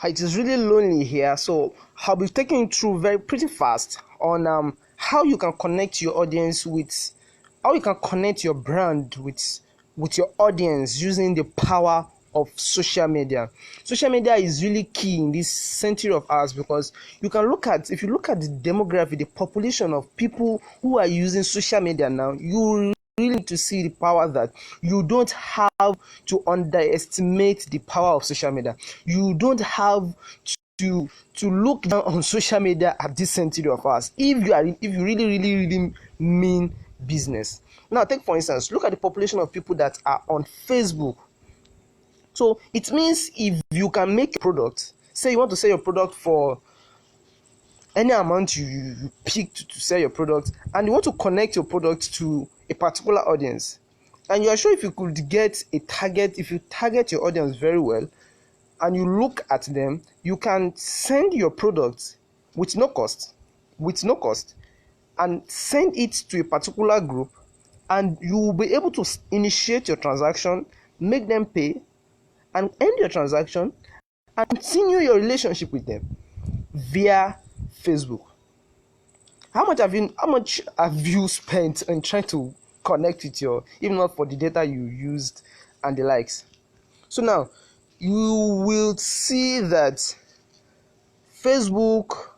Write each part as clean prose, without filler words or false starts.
It is really lonely here, so I'll be taking you through pretty fast on how you can connect your audience with, how you can connect your brand with your audience using the power of social media. Social media is really key in this century of ours because if you look at the demographic, the population of people who are using social media now, you really need to see the power that you don't have to underestimate the power of social media. You don't have to look down on social media at this century of ours if you really mean business. Now, take for instance, look at the population of people that are on Facebook. So it means if you can make a product, say you want to sell your product for any amount you pick to sell your product, and you want to connect your product to a particular audience, and you are sure if you could get a target, if you target your audience very well and you look at them, you can send your product with no cost and send it to a particular group, and you will be able to initiate your transaction, make them pay, and end your transaction and continue your relationship with them via Facebook. How much have you spent in trying to connect with your, even not for the data you used and the likes? So now you will see that Facebook,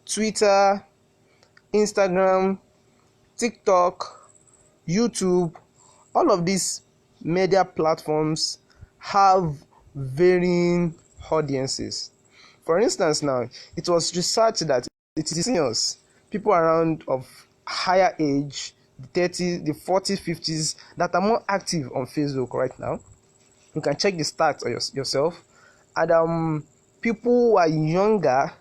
Twitter, Instagram, TikTok, YouTube, all of these media platforms have varying audiences. For instance, now it was researched that it is seniors, people around of higher age, the 30s, the 40s, 50s, that are more active on Facebook right now. You can check the stats yourself. And people who are younger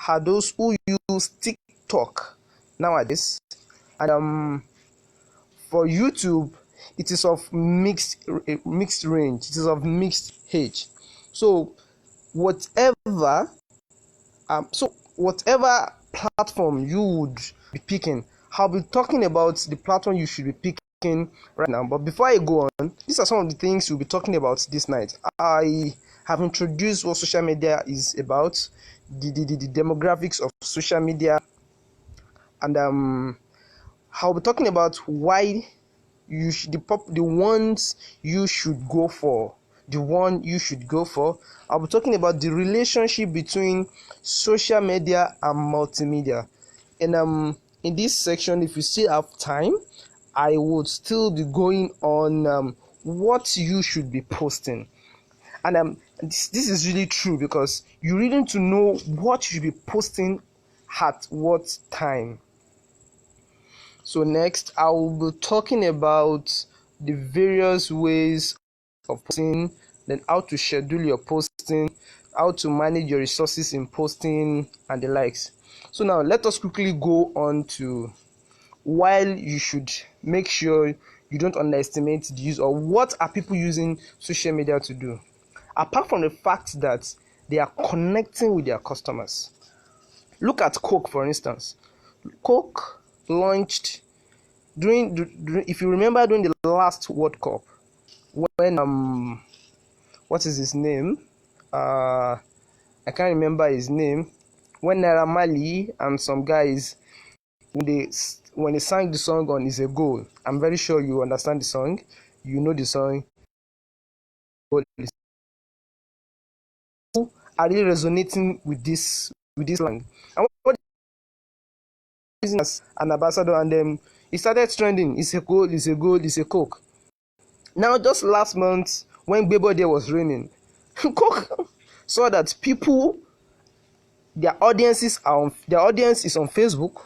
are those who use TikTok nowadays. And for YouTube, it is of mixed range. It is of mixed age. So whatever platform you would be picking, I'll be talking about the platform you should be picking right now. But before I go on, these are some of the things we'll be talking about this night. I have introduced what social media is about, the demographics of social media, and I'll be talking about why you should the ones you should go for. The one you should go for. I'll be talking about the relationship between social media and multimedia. And in this section, if you still have time, I would still be going on what you should be posting. And this is really true because you really need to know what you should be posting at what time. So next, I will be talking about the various ways of posting, then how to schedule your posting, how to manage your resources in posting, and the likes. So now let us quickly go on to why you should make sure you don't underestimate the use, or what are people using social media to do, apart from the fact that they are connecting with their customers. Look at Coke, for instance. Coke launched during if you remember, during the last World Cup, when what is his name? I can't remember his name. When Naira Marley and some guys, when they sang the song on "Is a Goal," I'm very sure you understand the song. You know the song. People are really resonating with this song. And what is as an ambassador, and then it started trending. It's a goal. It's a goal. It's a Coke. Now, just last month, when Bebo Day was raining, Coke saw that their audience is on Facebook.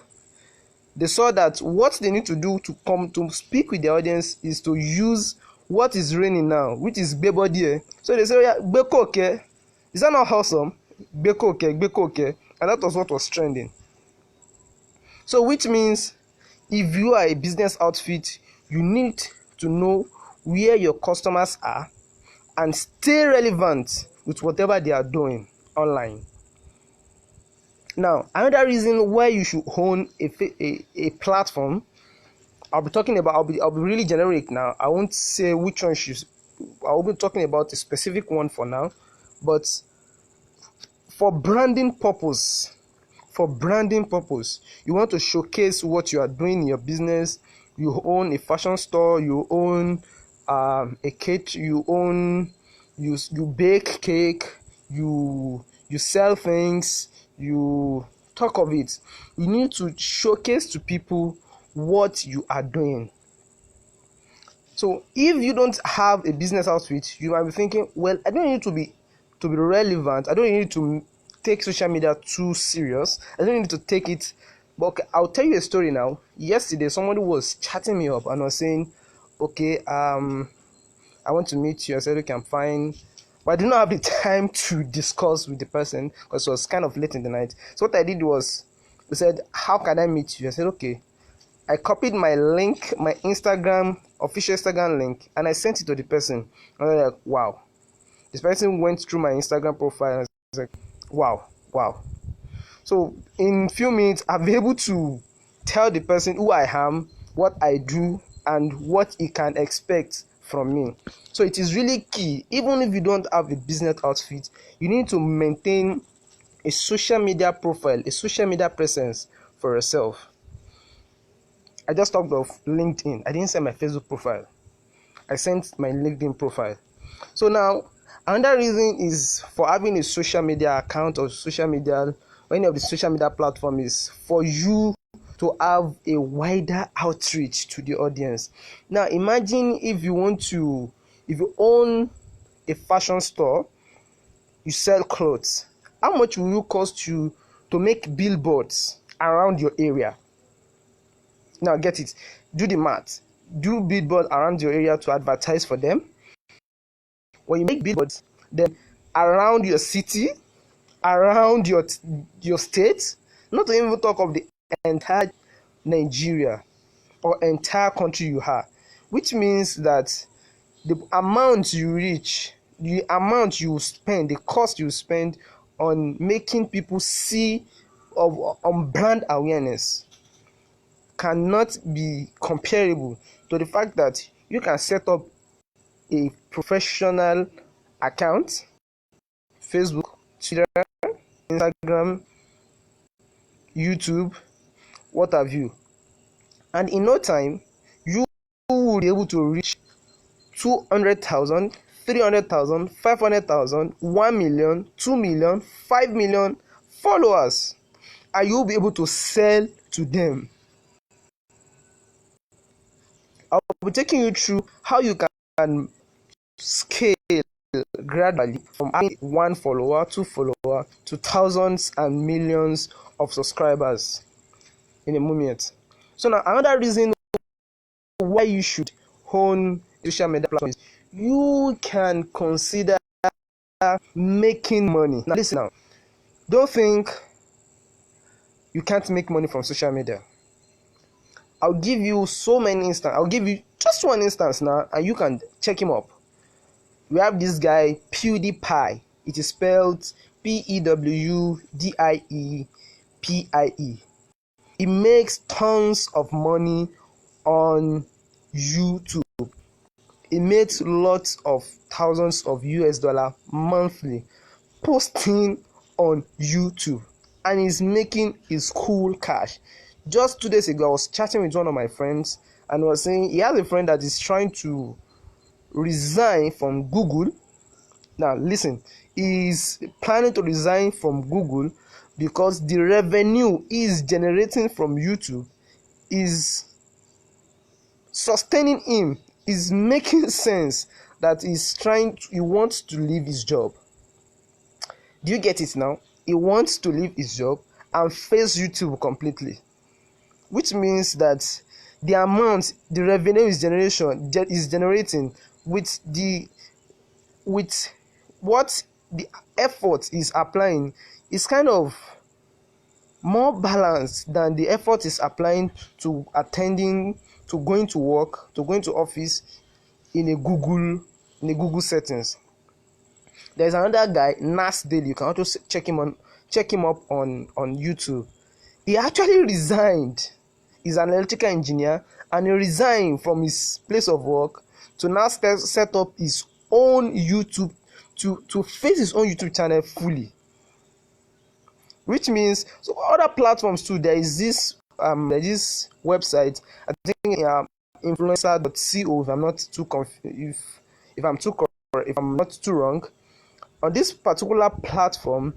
They saw that what they need to do to come to speak with the audience is to use what is raining now, which is Bebo Day. So they say, oh, yeah, Beko, okay. Is that not awesome? Beko, okay. And that was what was trending. So which means if you are a business outfit, you need to know where your customers are and stay relevant with whatever they are doing online. Now, another reason why you should own a platform, I'll be really generic now. I won't say which one I'll be talking about a specific one for now. But for branding purpose. For branding purpose, you want to showcase what you are doing in your business. You own a fashion store, you own a cake, you bake cake, you sell things, you talk of it. You need to showcase to people what you are doing. So if you don't have a business outfit, you might be thinking, well, I don't need to be relevant. I don't need to take social media too serious. I don't need to take it. But okay, I'll tell you a story now. Yesterday, somebody was chatting me up and was saying, okay, I want to meet you. I said, okay, I'm fine. But I did not have the time to discuss with the person because it was kind of late in the night. So what I did was, they said, how can I meet you? I said, okay. I copied my link, my official Instagram link, and I sent it to the person. And I was like, wow. This person went through my Instagram profile and I was like, wow. So in a few minutes, I'll be able to tell the person who I am, what I do, and what he can expect from me. So it is really key. Even if you don't have a business outfit, you need to maintain a social media profile, a social media presence for yourself. I just talked of LinkedIn. I didn't send my Facebook profile. I sent my LinkedIn profile. So now, another reason is for having a social media account or social media, or any of the social media platform, is for you to have a wider outreach to the audience. Now, imagine if you own a fashion store, you sell clothes. How much will it cost you to make billboards around your area? Now get it. Do the math. Do billboards around your area to advertise for them. When you make billboards, then around your city, around your state, not to even talk of the entire Nigeria or entire country you have, which means that the amount you reach, the amount you spend, the cost you spend on making people see on brand awareness cannot be comparable to the fact that you can set up a professional account, Facebook, Twitter, Instagram, YouTube, what have you, and in no time you will be able to reach 200,000, 300,000, 500,000, 1 million, 2 million, 5 million followers, and you'll be able to sell to them. I'll be taking you through how you can scale gradually from having 1 follower, 2 follower to thousands and millions of subscribers in a moment. So now another reason why you should own social media platforms, you can consider making money. Now listen now, don't think you can't make money from social media. I'll give you so many instances. I'll give you just one instance now and you can check him up. We have this guy PewDiePie. It is spelled PEWDIEPIE. He makes tons of money on YouTube. He makes lots of thousands of US dollar monthly posting on YouTube, and he's making his cool cash. Just 2 days ago, I was chatting with one of my friends and was saying he has a friend that is trying to resign from Google. Now listen, he's planning to resign from Google because the revenue is generating from YouTube is sustaining him, is making sense that he wants to leave his job. Do you get it now? He wants to leave his job and face YouTube completely, which means that the amount the revenue is generating with what the effort is applying is kind of more balanced than the effort is applying to going to work, to going to office in a Google settings. There's another guy, Nas Daily. You can also check him up on YouTube. He actually resigned. He's an electrical engineer and he resigned from his place of work to now set up his own YouTube to face his own YouTube channel fully. which means so other platforms too. There's this website, I think, influencer.co, if I'm not too if I'm too if I'm not too wrong. On this particular platform,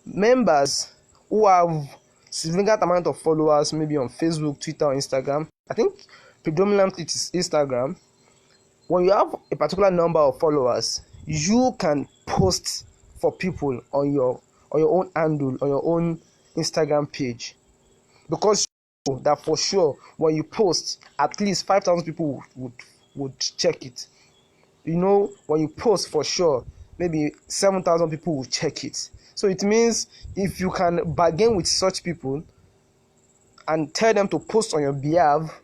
members who have significant amount of followers, maybe on Facebook, Twitter, or Instagram, I think predominantly it is Instagram. When you have a particular number of followers, you can post for people on your own handle, on your own Instagram page, because you know that for sure when you post, at least 5,000 people would check it. You know, when you post, for sure maybe 7,000 people will check it. So it means if you can bargain with such people and tell them to post on your behalf,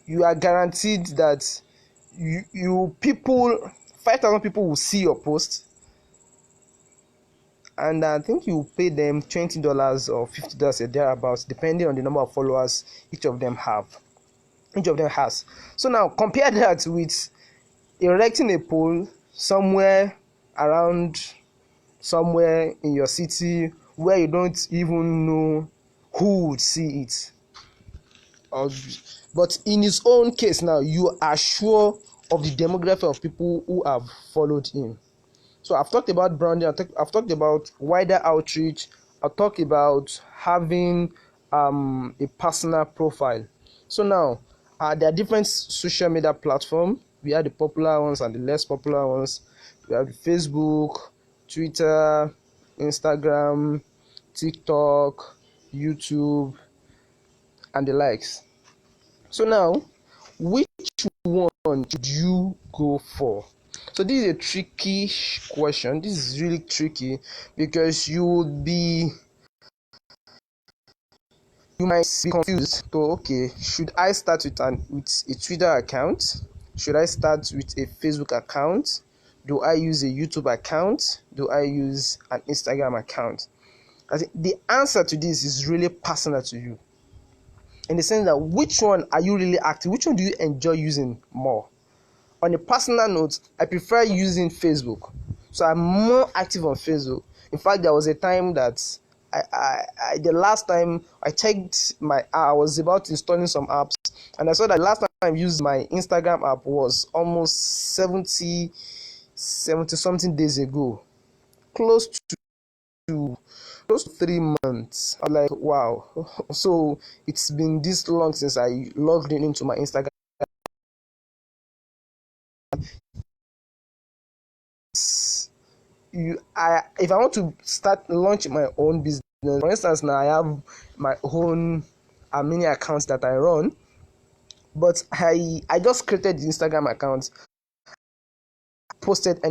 you are guaranteed that you people 5,000 people will see your post, and I think you pay them $20 or $50 a thereabouts, depending on the number of followers each of them has. So now compare that with erecting a pole somewhere in your city where you don't even know who would see it. But in his own case now, you are sure of the demographic of people who have followed him. So I've talked about branding, I've talked about wider outreach, I've talked about having a personal profile. So now, there are different social media platforms. We have the popular ones and the less popular ones. We have Facebook, Twitter, Instagram, TikTok, YouTube, and the likes. So now, which one should you go for? So this is a tricky question. This is really tricky because you might be confused. So okay, should I start with a Twitter account? Should I start with a Facebook account? Do I use a YouTube account? Do I use an Instagram account? I think the answer to this is really personal to you, in the sense that which one are you really active? Which one do you enjoy using more? On a personal note, I prefer using Facebook. So I'm more active on Facebook. In fact, there was a time that the last time I checked I was about installing some apps, and I saw that the last time I used my Instagram app was almost 70 something days ago, close to 3 months. I'm like, wow. So it's been this long since I logged into my Instagram. If I want to start launch my own business, for instance, now I have my own mini accounts that I run, but I just created the Instagram account, posted